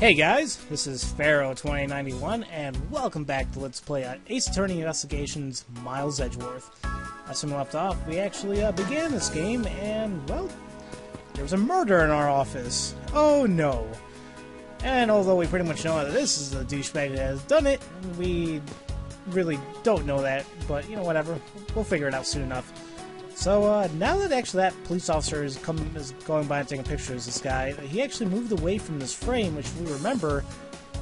Hey guys, this is Pharaoh 2091, and welcome back to Let's Play Ace Attorney Investigations Miles Edgeworth. As when we left off, we actually began this game, and, well, there was a murder in our office. Oh no. And although we pretty much know that this is the douchebag that has done it, we really don't know that, but, you know, whatever. We'll figure it out soon enough. So, now that actually that police officer is going by and taking pictures of this guy, he actually moved away from this frame, which we remember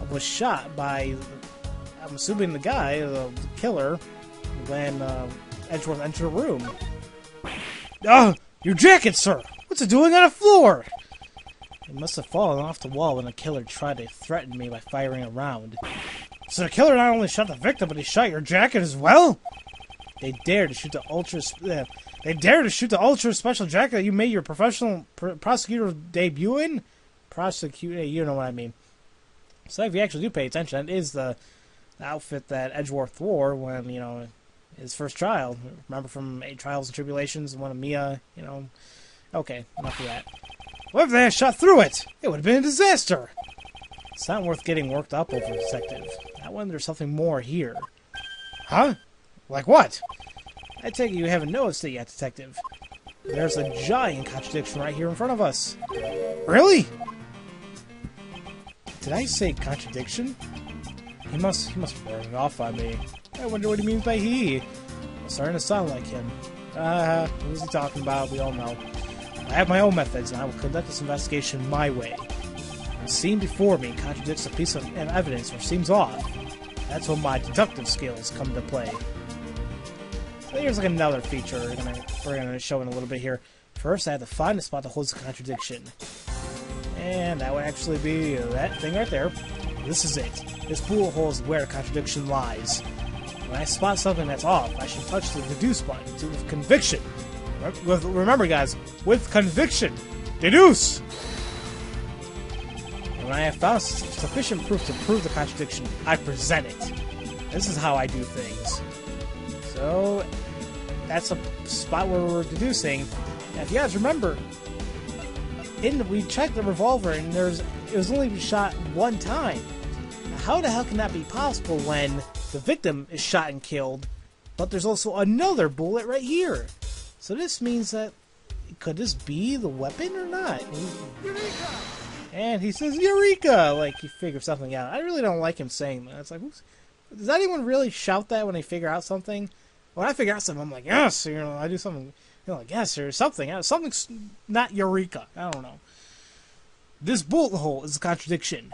was shot by, I'm assuming the guy, the killer, when Edgeworth entered a room. Your jacket, sir! What's it doing on the floor? It must have fallen off the wall when the killer tried to threaten me by firing a round. So the killer not only shot the victim, but he shot your jacket as well? They dared to shoot the ultra special jacket that you made your professional prosecutor debut in? You know what I mean. So if you actually do pay attention, that is the outfit that Edgeworth wore when, you know, his first trial. Remember from 8 Trials and Tribulations, one of Mia, you know. Okay, enough of that. What if they had shot through it? It would have been a disaster. It's not worth getting worked up over, Detective. I wonder there's something more here. Huh? Like what? I take it you haven't noticed it yet, Detective. There's a giant contradiction right here in front of us. Really? Did I say contradiction? He must be wearing off on me. I wonder what he means by he. I'm starting to sound like him. Who's he talking about? We all know. I have my own methods, and I will conduct this investigation my way. The scene before me contradicts a piece of evidence or seems off. That's when my deductive skills come into play. So here's like another feature we're gonna show in a little bit here. First, I have to find the spot that holds the contradiction. And that would actually be that thing right there. This is it. This bullet hole is where the contradiction lies. When I spot something that's off, I should touch the deduce button with conviction. Remember, guys, with conviction. Deduce! And when I have found sufficient proof to prove the contradiction, I present it. This is how I do things. So, that's a spot where we're deducing. Now, if you guys remember, we checked the revolver and it was only shot one time. Now, how the hell can that be possible when the victim is shot and killed, but there's also another bullet right here? So this means that, could this be the weapon or not? Eureka! And he says, Eureka! Like he figured something out. I really don't like him saying that. It's like, does anyone really shout that when they figure out something? When I figure out something, I'm like, yes, you know, I do something, you know, like, yes, there's something. Something's not Eureka. I don't know. This bullet hole is a contradiction.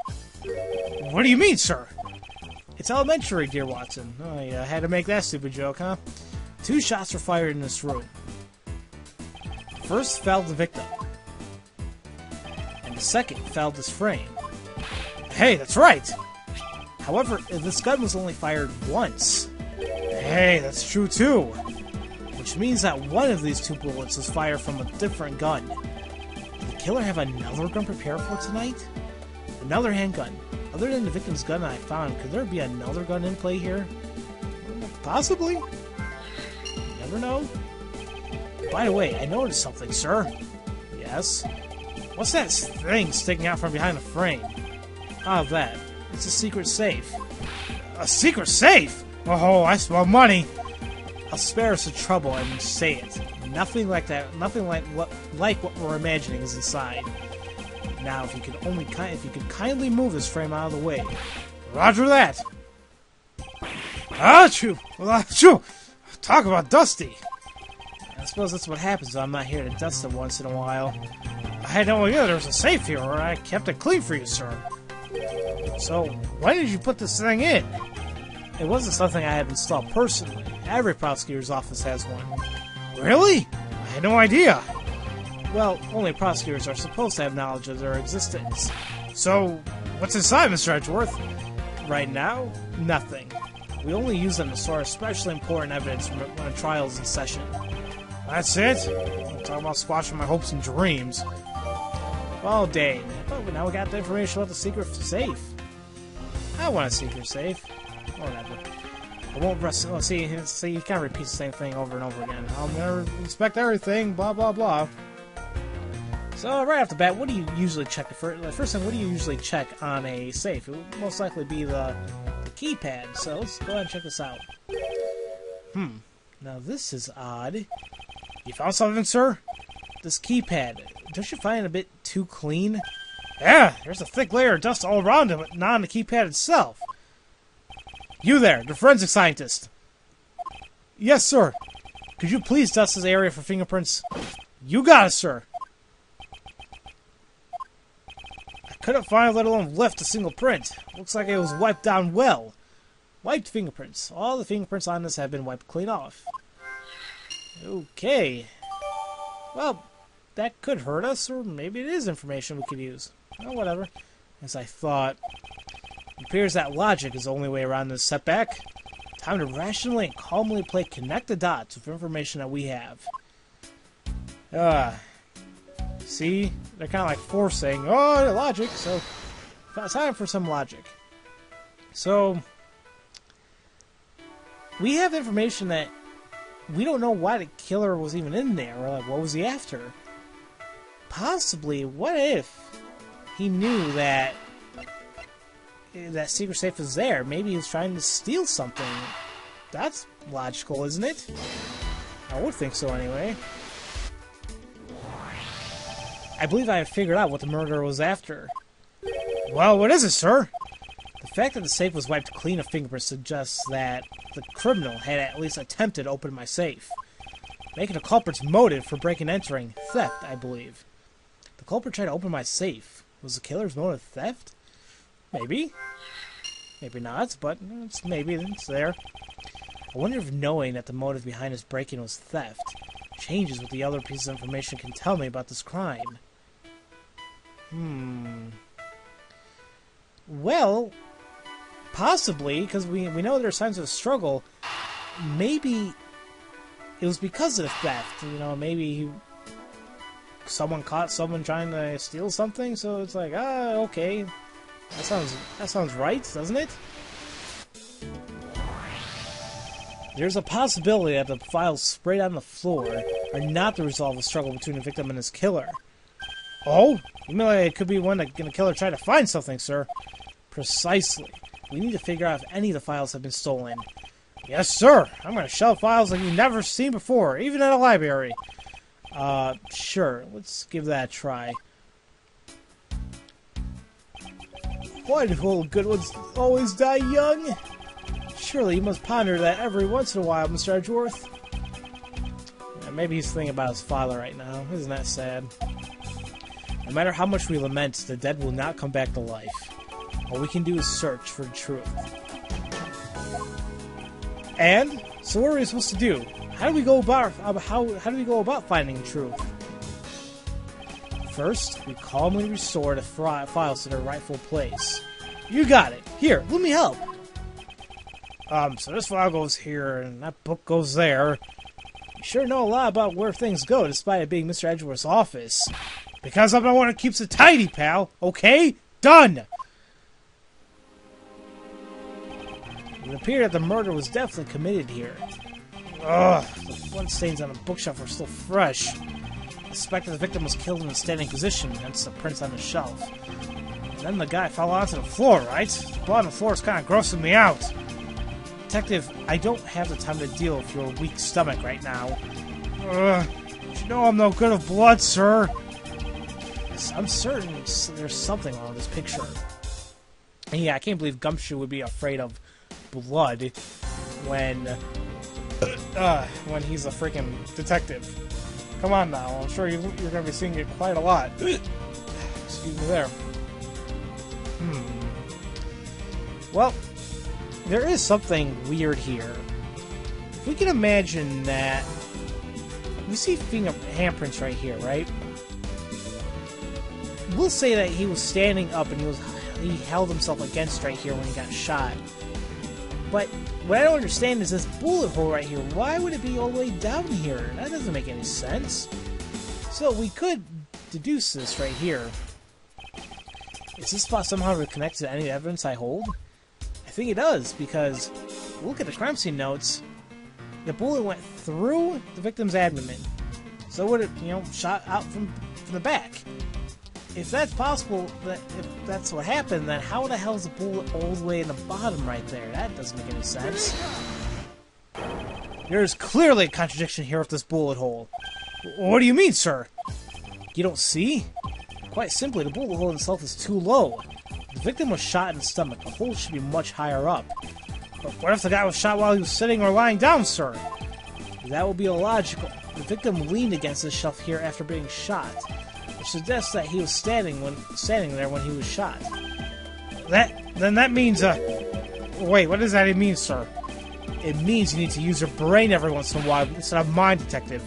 What do you mean, sir? It's elementary, dear Watson. Oh, yeah, I had to make that stupid joke, huh? 2 shots were fired in this room. First felled the victim. And the second felled this frame. Hey, that's right! However, this gun was only fired once. Hey, that's true too. Which means that one of these 2 bullets was fired from a different gun. Did the killer have another gun prepared for tonight? Another handgun. Other than the victim's gun that I found, could there be another gun in play here? Possibly. You never know. By the way, I noticed something, sir. Yes? What's that thing sticking out from behind the frame? Ah, that. It's a secret safe. A secret safe? Oh, I smell money. I'll spare us the trouble and say it. Nothing like that. Nothing like what we're imagining is inside. Now, if you could kindly move this frame out of the way. Roger that. Achoo! Achoo! Talk about dusty. I suppose that's what happens when I'm not here to dust it once in a while. I had no idea there was a safe here, or I kept it clean for you, sir. So, why did you put this thing in? It wasn't something I had installed personally. Every prosecutor's office has one. Really? I had no idea. Well, only prosecutors are supposed to have knowledge of their existence. So, what's inside, Mr. Edgeworth? Right now, nothing. We only use them to store especially important evidence when a trial is in session. That's it? I'm talking about squashing my hopes and dreams. Oh, dang. Oh, but now we got the information about the secret safe. I want a secret safe. Whatever. I won't rest. Oh, see, you can't repeat the same thing over and over again. I'll never inspect everything, blah, blah, blah. So right off the bat, what do you usually check? The first thing, what do you usually check on a safe? It would most likely be the keypad. So let's go ahead and check this out. Now this is odd. You found something, sir? This keypad. Don't you find it a bit too clean? Yeah, there's a thick layer of dust all around it, but not on the keypad itself. You there, the forensic scientist. Yes, sir. Could you please dust this area for fingerprints? You got it, sir. I couldn't find, let alone lift a single print. Looks like it was wiped down well. Wiped fingerprints. All the fingerprints on this have been wiped clean off. Okay. Well, that could hurt us, or maybe it is information we could use. Oh, whatever. As I thought. It appears that logic is the only way around this setback. Time to rationally and calmly connect the dots with information that we have. See? They're kind of like forcing, oh, logic, so time for some logic. So, we have information that we don't know why the killer was even in there, or like, what was he after? Possibly, what if he knew that that secret safe was there? Maybe he was trying to steal something. That's logical, isn't it? I would think so anyway. I believe I have figured out what the murderer was after. Well, what is it, sir? The fact that the safe was wiped clean of fingerprints suggests that the criminal had at least attempted to open my safe, making the culprit's motive for breaking and entering theft, I believe. The culprit tried to open my safe. Was the killer's motive theft? Maybe. Maybe not, but maybe it's there. I wonder if knowing that the motive behind his break-in was theft changes what the other pieces of information can tell me about this crime. Well, possibly, because we know there are signs of a struggle. Maybe it was because of the theft. You know, maybe someone caught someone trying to steal something, so it's like, okay. That sounds right, doesn't it? There's a possibility that the files sprayed on the floor are not the result of a struggle between the victim and his killer. Oh? You mean like it could be when the killer tried to find something, sir? Precisely. We need to figure out if any of the files have been stolen. Yes, sir! I'm gonna shelve files like you've never seen before, even at a library. Sure. Let's give that a try. Why do all good ones always die young? Surely you must ponder that every once in a while, Mr. Edgeworth. Yeah, maybe he's thinking about his father right now. Isn't that sad? No matter how much we lament, the dead will not come back to life. All we can do is search for the truth. And so what are we supposed to do? How do we go about finding the truth? First, we calmly restore the files to their rightful place. You got it. Here, let me help. So this file goes here, and that book goes there. You sure know a lot about where things go, despite it being Mr. Edgeworth's office. Because I'm the one who keeps it tidy, pal. Okay? Done! It would appear that the murder was definitely committed here. Ugh, the blood stains on the bookshelf are still fresh. I suspect that the victim was killed in a standing position, hence the prints on the shelf. And then the guy fell onto the floor, right? The blood on the floor is kind of grossing me out. Detective, I don't have the time to deal with your weak stomach right now. You know I'm no good with blood, sir. I'm certain there's something wrong with this picture. And yeah, I can't believe Gumshoe would be afraid of blood when he's a freaking detective. Come on now, I'm sure you're going to be seeing it quite a lot. Excuse me there. Well, there is something weird here. If we can imagine that we see handprints right here, right? We'll say that he was standing up and he held himself against right here when he got shot. But what I don't understand is this bullet hole right here. Why would it be all the way down here? That doesn't make any sense. So we could deduce this right here. Is this spot somehow connected to any evidence I hold? I think it does, because look at the crime scene notes. The bullet went through the victim's abdomen. So would it, shot out from from the back. If that's possible, if that's what happened, then how the hell is the bullet all the way in the bottom right there? That doesn't make any sense. There's clearly a contradiction here with this bullet hole. What do you mean, sir? You don't see? Quite simply, the bullet hole itself is too low. The victim was shot in the stomach. The hole should be much higher up. But what if the guy was shot while he was sitting or lying down, sir? That would be illogical. The victim leaned against the shelf here after being shot, which suggests that he was standing there when he was shot. That means, wait, what does that mean, sir? It means you need to use your brain every once in a while instead of mind detective.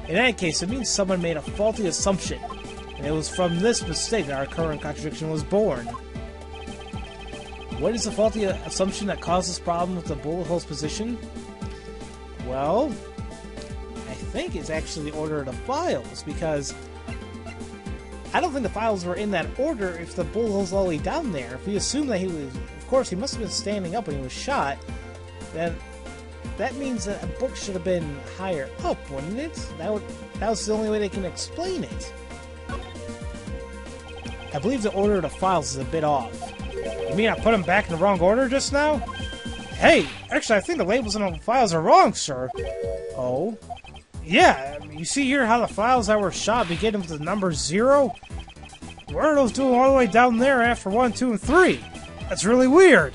In any case, it means someone made a faulty assumption, and it was from this mistake that our current contradiction was born. What is the faulty assumption that caused this problem with the bullet hole's position? Well, I think it's actually the order of the files, because I don't think the files were in that order if the bullet hole's all the way down there. If we assume that he was, of course, he must have been standing up when he was shot, then that means that a book should have been higher up, wouldn't it? That was the only way they can explain it. I believe the order of the files is a bit off. You mean I put them back in the wrong order just now? Hey, actually, I think the labels on the files are wrong, sir. Oh? Yeah, you see here how the files that were shot begin with the number 0? What are those doing all the way down there after 1, 2, and 3? That's really weird.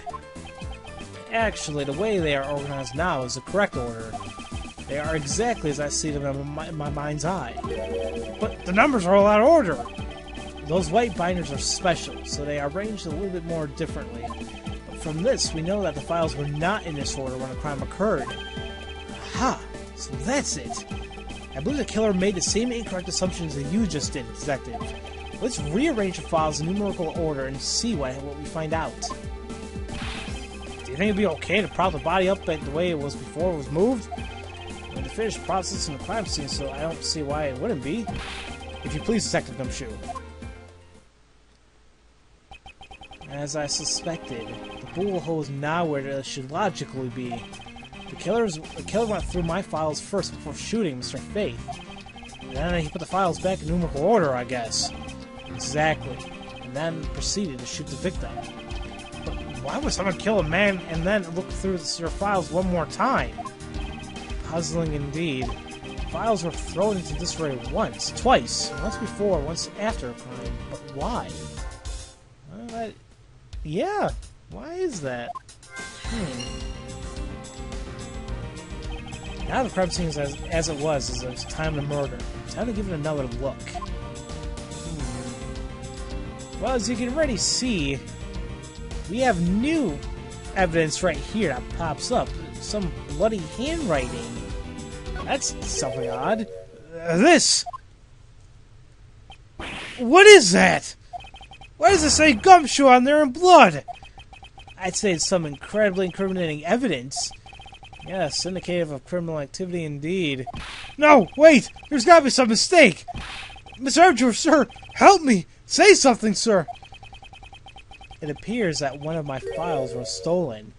Actually, the way they are organized now is the correct order. They are exactly as I see them in my mind's eye. But the numbers are all out of order. Those white binders are special, so they are arranged a little bit more differently. But from this, we know that the files were not in this order when the crime occurred. Aha! So that's it. I believe the killer made the same incorrect assumptions that you just did, Detective. Let's rearrange the files in numerical order and see what we find out. Do you think it'd be okay to prop the body up the way it was before it was moved? We're to finish processing the crime scene, so I don't see why it wouldn't be. If you please, Detective Gumshoe. As I suspected, the bullet hole is now where it should logically be. The killer went through my files first before shooting Mr. Faith. Then he put the files back in numerical order, I guess. Exactly. And then proceeded to shoot the victim. But why would someone kill a man and then look through your files one more time? Puzzling indeed. Files were thrown into disarray twice. Once before, once after a crime. But why? Yeah, why is that? Now the crime scene is as it was the time of the murder. Time to give it another look. Well, as you can already see, we have new evidence right here that pops up. Some bloody handwriting. That's something odd. This! What is that? Why does it say Gumshoe on there in blood? I'd say it's some incredibly incriminating evidence. Yes, indicative of criminal activity indeed. No, wait! There's gotta be some mistake! Mr. Edgeworth, sir! Help me! Say something, sir! It appears that one of my files was stolen.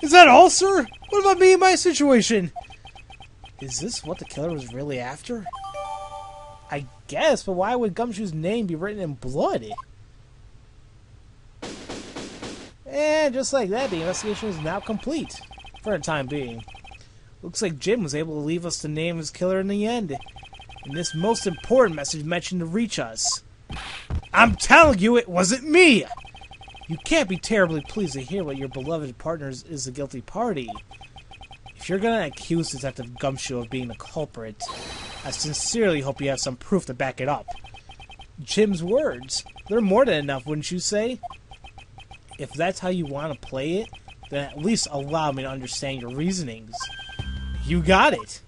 Is that all, sir? What about me and my situation? Is this what the killer was really after? I guess, but why would Gumshoe's name be written in blood? And just like that, the investigation is now complete. For the time being. Looks like Jim was able to leave us the name of his killer in the end. And this most important message mentioned to reach us. I'm telling you, it wasn't me! You can't be terribly pleased to hear what your beloved partner is the guilty party. If you're gonna accuse Detective Gumshoe of being the culprit, I sincerely hope you have some proof to back it up. Jim's words, they're more than enough, wouldn't you say? If that's how you want to play it, then at least allow me to understand your reasonings. You got it!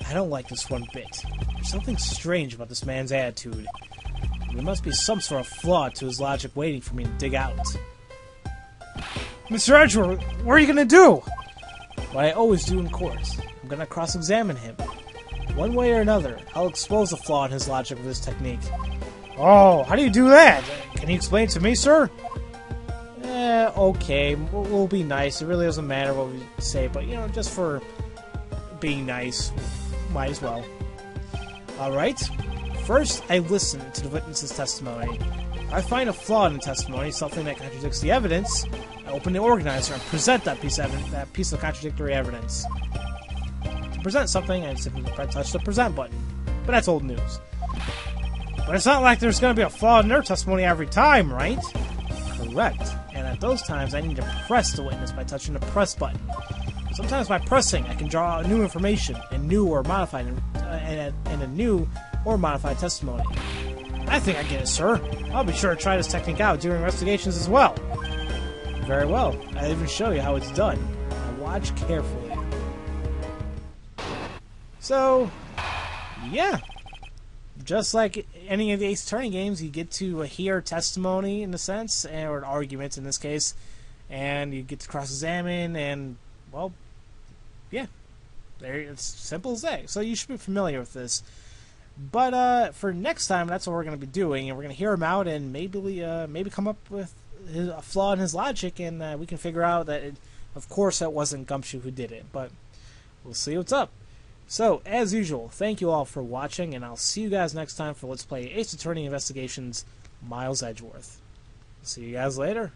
I don't like this one bit. There's something strange about this man's attitude. There must be some sort of flaw to his logic waiting for me to dig out. Mr. Edgeworth, what are you gonna do? What I always do in court. I'm gonna cross-examine him. One way or another, I'll expose the flaw in his logic with this technique. Oh, how do you do that? Can you explain it to me, sir? Okay, we'll be nice. It really doesn't matter what we say, but, you know, just for being nice, might as well. Alright, first I listen to the witness's testimony. If I find a flaw in the testimony, something that contradicts the evidence, I open the organizer and present that piece of contradictory evidence. To present something, I simply touch the present button. But that's old news. But it's not like there's going to be a flaw in their testimony every time, right? Correct. And at those times, I need to press the witness by touching the press button. Sometimes by pressing, I can draw out new information and new or modified and a new or modified testimony. I think I get it, sir. I'll be sure to try this technique out during investigations as well. Very well. I'll even show you how it's done. Now watch carefully. So, yeah. Just like any of the Ace Attorney games, you get to hear testimony in a sense, or an argument in this case, and you get to cross-examine, and, well, yeah. It's simple as that. So you should be familiar with this. But for next time, that's what we're going to be doing, and we're going to hear him out and maybe come up with a flaw in his logic, and we can figure out that, of course, that wasn't Gumshoe who did it, but we'll see what's up. So, as usual, thank you all for watching, and I'll see you guys next time for Let's Play Ace Attorney Investigations Miles Edgeworth. See you guys later.